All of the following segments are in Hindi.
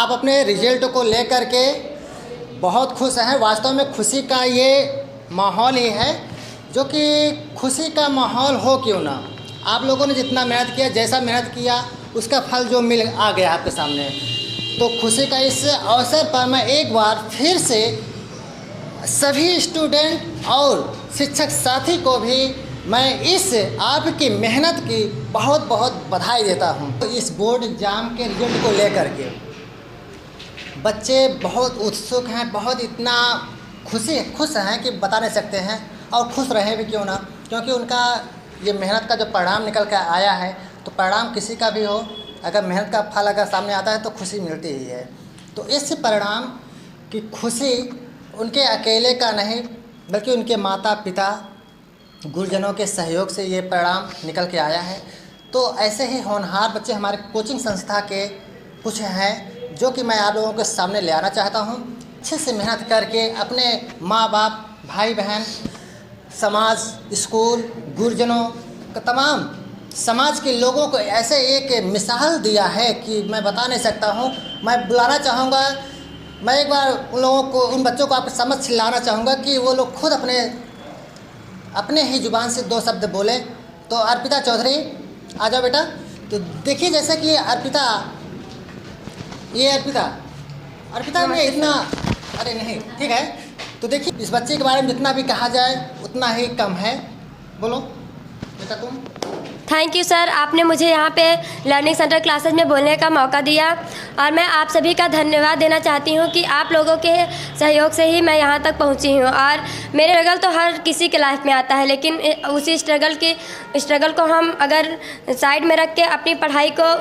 आप अपने रिजल्ट को लेकर के बहुत खुश हैं। वास्तव में खुशी का ये माहौल ही है, जो कि खुशी का माहौल हो क्यों ना। आप लोगों ने जितना मेहनत किया, जैसा मेहनत किया, उसका फल जो मिल आ गया आपके सामने, तो खुशी का इस अवसर पर मैं एक बार फिर से सभी स्टूडेंट और शिक्षक साथी को भी मैं इस आपकी मेहनत की बहुत बहुत बधाई देता हूं। तो इस बोर्ड एग्ज़ाम के रिजल्ट को लेकर के बच्चे बहुत उत्सुक हैं, बहुत इतना खुश हैं कि बता नहीं सकते हैं, और खुश रहे भी क्यों ना, क्योंकि उनका ये मेहनत का जो परिणाम निकल कर आया है, तो परिणाम किसी का भी हो, अगर मेहनत का फल अगर सामने आता है तो खुशी मिलती ही है। तो इस परिणाम की खुशी उनके अकेले का नहीं, बल्कि उनके माता पिता गुरुजनों के सहयोग से ये परिणाम निकल के आया है। तो ऐसे ही होनहार बच्चे हमारे कोचिंग संस्था के कुछ हैं, जो कि मैं आप लोगों के सामने ले आना चाहता हूँ। अच्छे से मेहनत करके अपने माँ बाप, भाई बहन, समाज, स्कूल, गुरुजनों का, तमाम समाज के लोगों को ऐसे एक मिसाल दिया है कि मैं बता नहीं सकता हूँ। मैं बुलाना चाहूँगा, मैं एक बार उन लोगों को, उन बच्चों को आपके समझ लाना चाहूँगा कि वो लोग खुद अपने ही ज़ुबान से दो शब्द बोले। तो अर्पिता चौधरी आ जाओ बेटा। तो देखिए, जैसे कि ये अर्पिता में इतना, अरे नहीं, ठीक है। तो देखिए, इस बच्चे के बारे में जितना भी कहा जाए उतना ही कम है। बोलो बेटा तुम। थैंक यू सर, आपने मुझे यहाँ पे लर्निंग सेंटर क्लासेस में बोलने का मौका दिया, और मैं आप सभी का धन्यवाद देना चाहती हूँ कि आप लोगों के सहयोग से ही मैं यहाँ तक पहुँची हूँ। और मेरे स्ट्रगल तो हर किसी के लाइफ में आता है, लेकिन उसी स्ट्रगल को हम अगर साइड में रख के अपनी पढ़ाई को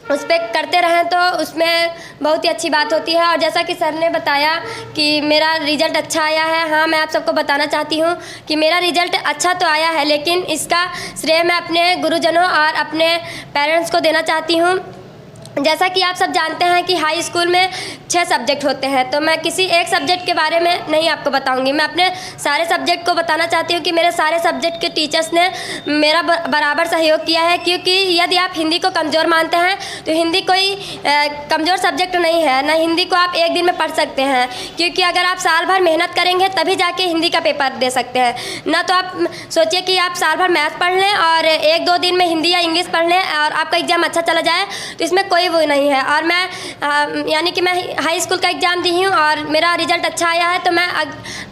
उस पर करते रहें तो उसमें बहुत ही अच्छी बात होती है। और जैसा कि सर ने बताया कि मेरा रिज़ल्ट अच्छा आया है, हाँ, मैं आप सबको बताना चाहती हूँ कि मेरा रिज़ल्ट अच्छा तो आया है, लेकिन इसका श्रेय मैं अपने गुरुजनों और अपने पेरेंट्स को देना चाहती हूँ। जैसा कि आप सब जानते हैं कि हाई स्कूल में 6 सब्जेक्ट होते हैं, तो मैं किसी एक सब्जेक्ट के बारे में नहीं आपको बताऊंगी। मैं अपने सारे सब्जेक्ट को बताना चाहती हूँ कि मेरे सारे सब्जेक्ट के टीचर्स ने मेरा बराबर सहयोग किया है। क्योंकि यदि आप हिंदी को कमज़ोर मानते हैं तो हिंदी कोई कमज़ोर सब्जेक्ट नहीं है, ना हिंदी को आप एक दिन में पढ़ सकते हैं। क्योंकि अगर आप साल भर मेहनत करेंगे तभी जाके हिंदी का पेपर दे सकते हैं। ना तो आप सोचिए कि आप साल भर मैथ पढ़ लें और 1-2 दिन में हिंदी या इंग्लिश पढ़ लें और आपका एग्ज़ाम अच्छा चला जाए, तो इसमें कोई वो नहीं है। और मैं यानी कि मैं हाई स्कूल का एग्ज़ाम दी हूँ और मेरा रिज़ल्ट अच्छा आया है, तो मैं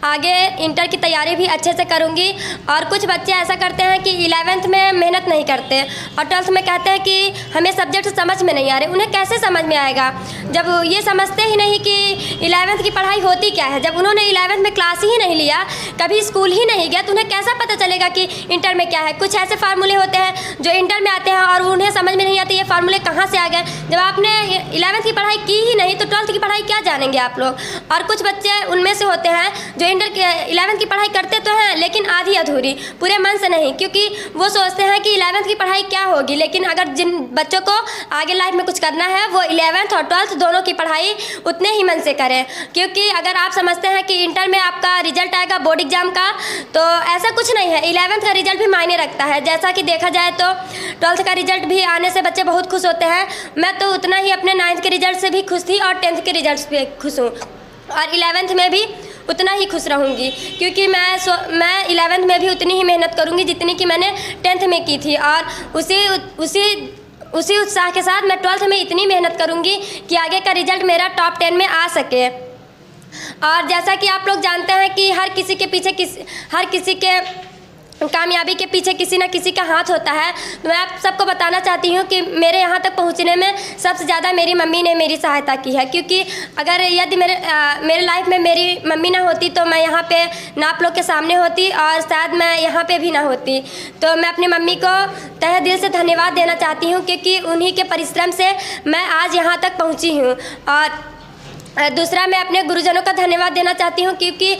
आगे इंटर की तैयारी भी अच्छे से करूँगी। और कुछ बच्चे ऐसा करते हैं कि 11th में मेहनत नहीं करते और 12th में कहते हैं कि हमें सब्जेक्ट समझ में नहीं आ रहे। उन्हें कैसे समझ में आएगा जब ये समझते ही नहीं कि 11th की पढ़ाई होती क्या है। जब उन्होंने 11th में क्लास ही नहीं लिया, कभी स्कूल ही नहीं गया, तो उन्हें कैसा पता चलेगा कि इंटर में क्या है। कुछ ऐसे फार्मूले होते हैं जो इंटर में आते हैं और उन्हें समझ में नहीं आते ये फार्मूले कहाँ से आ गए। जब आपने 11th की पढ़ाई की ही नहीं तो 12th की पढ़ाई क्या जानेंगे आप लोग। और कुछ बच्चे उनमें से होते हैं जो 11th की पढ़ाई करते तो हैं, लेकिन आधी अधूरी, पूरे मन से नहीं, क्योंकि वो सोचते हैं कि 11th की पढ़ाई क्या होगी। लेकिन अगर जिन बच्चों को आगे लाइफ में कुछ करना है, वो 11th और 12th दोनों की पढ़ाई उतने ही मन से करें। क्योंकि अगर आप समझते हैं कि इंटर में आपका रिजल्ट आएगा बोर्ड एग्जाम का, तो ऐसा कुछ नहीं है। 11th का रिजल्ट भी मायने रखता है। जैसा कि देखा जाए तो 12th का रिजल्ट भी आने से बच्चे बहुत खुश होते हैं। मैं तो उतना ही अपने 9th के रिजल्ट से भी खुश थी और 10th के रिजल्ट से भी खुश हूँ, और 11th में भी उतना ही खुश रहूँगी। क्योंकि मैं 11th में भी उतनी ही मेहनत करूँगी जितनी कि मैंने 10th में की थी, और उसी उत्साह के साथ मैं 12th में इतनी मेहनत करूँगी कि आगे का रिजल्ट मेरा टॉप 10 में आ सके। और जैसा कि आप लोग जानते हैं कि हर किसी के कामयाबी के पीछे किसी न किसी का हाथ होता है। तो मैं आप सबको बताना चाहती हूँ कि मेरे यहाँ तक पहुँचने में सबसे ज़्यादा मेरी मम्मी ने मेरी सहायता की है। क्योंकि अगर यदि मेरे लाइफ में मेरी मम्मी ना होती तो मैं यहाँ पे ना आप लोग के सामने होती और शायद मैं यहाँ पे भी ना होती। तो मैं अपनी मम्मी को तहे दिल से धन्यवाद देना चाहती हूँ, क्योंकि उन्हीं के परिश्रम से मैं आज यहाँ तक पहुँची हूँ। और दूसरा मैं अपने गुरुजनों का धन्यवाद देना चाहती हूँ, क्योंकि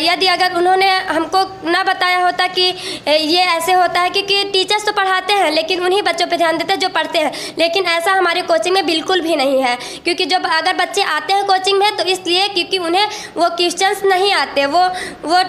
यदि अगर उन्होंने हमको ना बताया होता कि ये ऐसे होता है, क्योंकि टीचर्स तो पढ़ाते हैं लेकिन उन्हीं बच्चों पे ध्यान देते हैं जो पढ़ते हैं, लेकिन ऐसा हमारे कोचिंग में बिल्कुल भी नहीं है। क्योंकि जब अगर बच्चे आते हैं कोचिंग में तो इसलिए क्योंकि उन्हें वो क्वेश्चंस नहीं आते, वो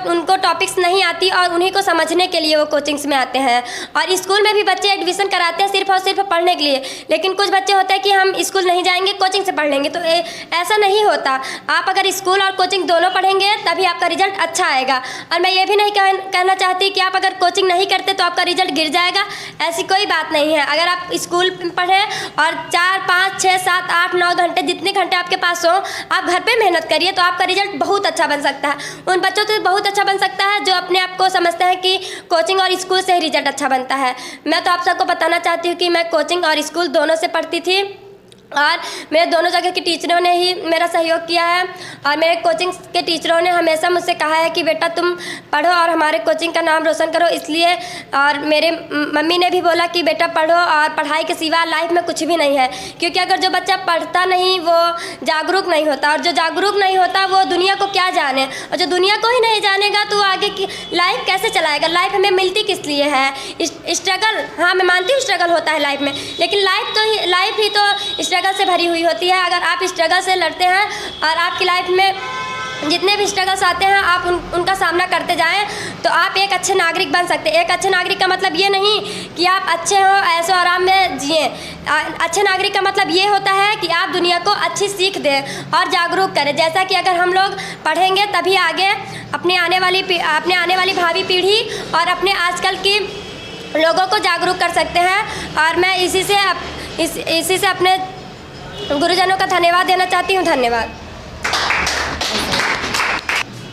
उनको टॉपिक्स नहीं आती और उन्हीं को समझने के लिए वो कोचिंग्स में आते हैं। और स्कूल में भी बच्चे एडमिशन कराते हैं सिर्फ और सिर्फ पढ़ने के लिए, लेकिन कुछ बच्चे होते हैं कि हम स्कूल नहीं जाएंगे, कोचिंग से पढ़ लेंगे, तो ऐसा नहीं होता। आप अगर स्कूल और कोचिंग दोनों पढ़ेंगे तभी आपका रिजल्ट अच्छा आएगा। और मैं ये भी नहीं कहना चाहती कि आप अगर कोचिंग नहीं करते तो आपका रिजल्ट गिर जाएगा, ऐसी कोई बात नहीं है। अगर आप स्कूल पढ़ें और 4, 5, 6, 7, 8, 9 घंटे, जितने घंटे आपके पास हो, आप घर पे मेहनत करिए तो आपका रिजल्ट बहुत अच्छा बन सकता है। उन बच्चों से बहुत अच्छा बन सकता है जो अपने आप को समझते हैं कि कोचिंग और स्कूल से ही रिजल्ट अच्छा बनता है। मैं तो आप सबको बताना चाहती हूँ कि मैं कोचिंग और स्कूल दोनों से पढ़ती थी और मेरे दोनों जगह के टीचरों ने ही मेरा सहयोग किया है। और मेरे कोचिंग के टीचरों ने हमेशा मुझसे कहा है कि बेटा तुम पढ़ो और हमारे कोचिंग का नाम रोशन करो, इसलिए। और मेरे मम्मी ने भी बोला कि बेटा पढ़ो और पढ़ाई के सिवा लाइफ में कुछ भी नहीं है। क्योंकि अगर जो बच्चा पढ़ता नहीं वो जागरूक नहीं होता, और जो जागरूक नहीं होता वो दुनिया को क्या जाने, और जो दुनिया को ही नहीं जानेगा तो वो आगे की लाइफ कैसे चलाएगा। लाइफ हमें मिलती किस लिए है? स्ट्रगल, हाँ मैं मानती हूँ स्ट्रगल होता है लाइफ में, लेकिन लाइफ ही तो स्ट्रगल से भरी हुई होती है। अगर आप स्ट्रगल से लड़ते हैं और आपकी लाइफ में जितने भी स्ट्रगल्स आते हैं आप उनका सामना करते जाएं तो आप एक अच्छे नागरिक बन सकते हैं। एक अच्छे नागरिक का मतलब ये नहीं कि आप अच्छे हो ऐसे आराम में जिए। अच्छे नागरिक का मतलब ये होता है कि आप दुनिया को अच्छी सीख दें और जागरूक करें। जैसा कि अगर हम लोग पढ़ेंगे तभी आगे अपने आने वाली भावी पीढ़ी और अपने आजकल की लोगों को जागरूक कर सकते हैं। और मैं इसी से अपने गुरुजनों का धन्यवाद देना चाहती हूँ। धन्यवाद।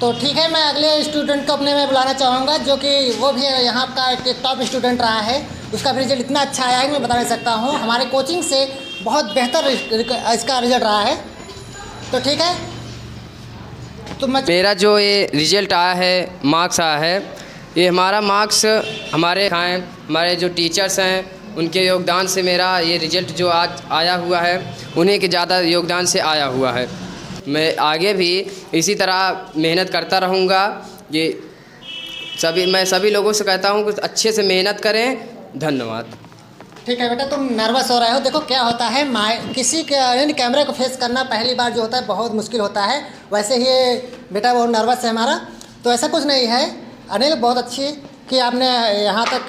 तो ठीक है, मैं अगले स्टूडेंट को अपने में बुलाना चाहूँगा, जो कि वो भी यहाँ का एक टॉप स्टूडेंट रहा है। उसका भी रिजल्ट इतना अच्छा आया है कि मैं बता नहीं सकता हूँ। हमारे कोचिंग से बहुत बेहतर इसका रिजल्ट रहा है। तो ठीक है, तो मेरा जो ये रिजल्ट आया है, मार्क्स आया है, ये हमारा मार्क्स हमारे जो टीचर्स हैं उनके योगदान से मेरा ये रिजल्ट जो आज आया हुआ है, उन्हीं के ज़्यादा योगदान से आया हुआ है। मैं आगे भी इसी तरह मेहनत करता रहूँगा। मैं सभी लोगों से कहता हूँ कि अच्छे से मेहनत करें। धन्यवाद। ठीक है बेटा, तुम नर्वस हो रहे हो। देखो क्या होता है, किसी के कैमरे को फेस करना पहली बार जो होता है बहुत मुश्किल होता है। वैसे ही बेटा बहुत नर्वस है हमारा, तो ऐसा कुछ नहीं है। अनिल बहुत अच्छी कि आपने यहाँ तक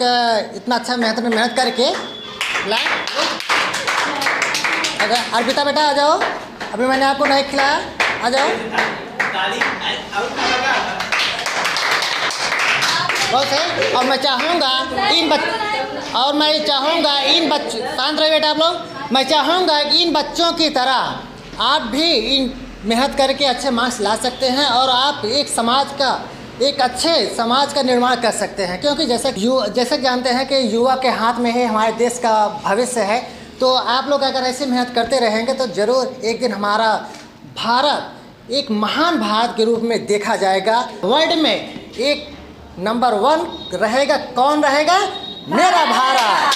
इतना अच्छा मेहनत करके अगर अर्पिता बेटा आ जाओ, अभी मैंने आपको नहीं खिलाया, आ जाओ। बहुत है। और मैं चाहूँगा इन बच्चों शांत रहिए बेटा आप लोग। मैं चाहूँगा कि इन बच्चों की तरह आप भी इन मेहनत करके अच्छे मार्क्स ला सकते हैं और आप एक अच्छे समाज का निर्माण कर सकते हैं। क्योंकि जैसे जानते हैं कि युवा के हाथ में ही हमारे देश का भविष्य है। तो आप लोग अगर ऐसे मेहनत करते रहेंगे तो ज़रूर एक दिन हमारा भारत एक महान भारत के रूप में देखा जाएगा। वर्ल्ड में एक नंबर 1 रहेगा। कौन रहेगा? मेरा भारत।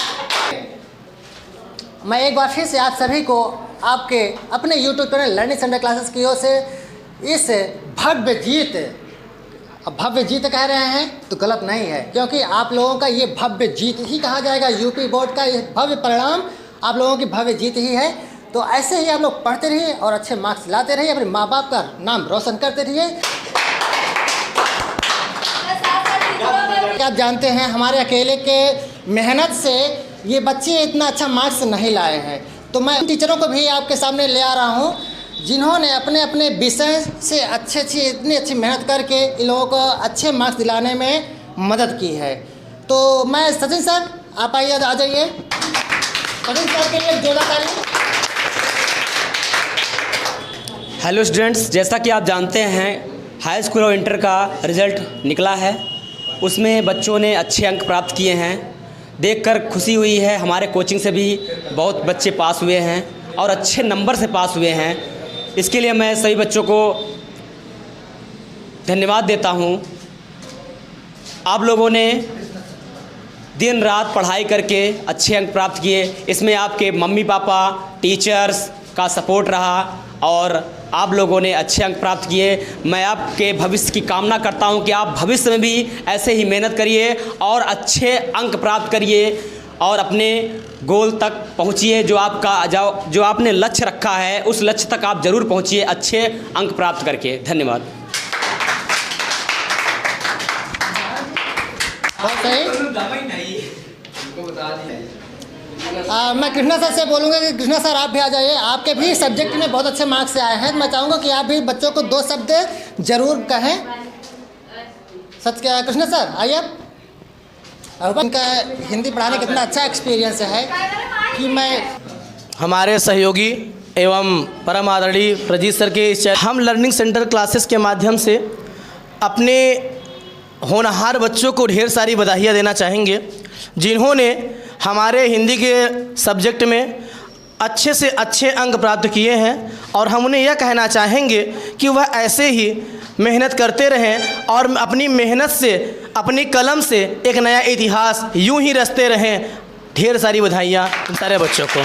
मैं एक बार फिर से आप सभी को आपके अपने YouTube channel learning centre classes की ओर से इस भव्य जीत कह रहे हैं तो गलत नहीं है, क्योंकि आप लोगों का ये भव्य जीत ही कहा जाएगा। यूपी बोर्ड का ये भव्य परिणाम आप लोगों की भव्य जीत ही है। तो ऐसे ही आप लोग पढ़ते रहिए और अच्छे मार्क्स लाते रहिए, अपने माँ बाप का नाम रोशन करते रहिए। आप जानते हैं हमारे अकेले के मेहनत से ये बच्चे इतना अच्छा मार्क्स नहीं लाए हैं। तो मैं टीचरों को भी आपके सामने ले आ रहा हूँ जिन्होंने अपने अपने विषय से इतनी अच्छी मेहनत करके इन लोगों को अच्छे मार्क्स दिलाने में मदद की है। तो मैं सचिन सर आप आ जाइए। सचिन सर के लिए जोरदार ताली। हेलो स्टूडेंट्स, जैसा कि आप जानते हैं हाई स्कूल और इंटर का रिज़ल्ट निकला है, उसमें बच्चों ने अच्छे अंक प्राप्त किए हैं। देखकर खुशी हुई है। हमारे कोचिंग से भी बहुत बच्चे पास हुए हैं और अच्छे नंबर से पास हुए हैं। इसके लिए मैं सभी बच्चों को धन्यवाद देता हूं। आप लोगों ने दिन रात पढ़ाई करके अच्छे अंक प्राप्त किए। इसमें आपके मम्मी पापा, टीचर्स, का सपोर्ट रहा और आप लोगों ने अच्छे अंक प्राप्त किए। मैं आपके भविष्य की कामना करता हूं कि आप भविष्य में भी ऐसे ही मेहनत करिए और अच्छे अंक प्राप्त करिए और अपने गोल तक पहुंचिए। जो आपने लक्ष्य रखा है उस लक्ष्य तक आप ज़रूर पहुंचिए अच्छे अंक प्राप्त करके। धन्यवाद। बहुत सही। मैं कृष्णा सर से बोलूँगा कि कृष्णा सर आप भी आ जाइए, आपके भी सब्जेक्ट में बहुत अच्छे मार्क्स से आए हैं। मैं चाहूँगा कि आप भी बच्चों को 2 शब्द जरूर कहें। सच क्या कृष्णा सर आइए आप। उनका हिंदी पढ़ाने का कितना अच्छा एक्सपीरियंस है कि मैं हमारे सहयोगी एवं परम आदरणीय प्रजीत सर के हम लर्निंग सेंटर क्लासेस के माध्यम से अपने होनहार बच्चों को ढेर सारी बधाइयाँ देना चाहेंगे जिन्होंने हमारे हिंदी के सब्जेक्ट में अच्छे से अच्छे अंक प्राप्त किए हैं और हम उन्हें यह कहना चाहेंगे कि वह ऐसे ही मेहनत करते रहें और अपनी मेहनत से अपनी कलम से एक नया इतिहास यूं ही रचते रहें। ढेर सारी बधाइयाँ इन सारे बच्चों को।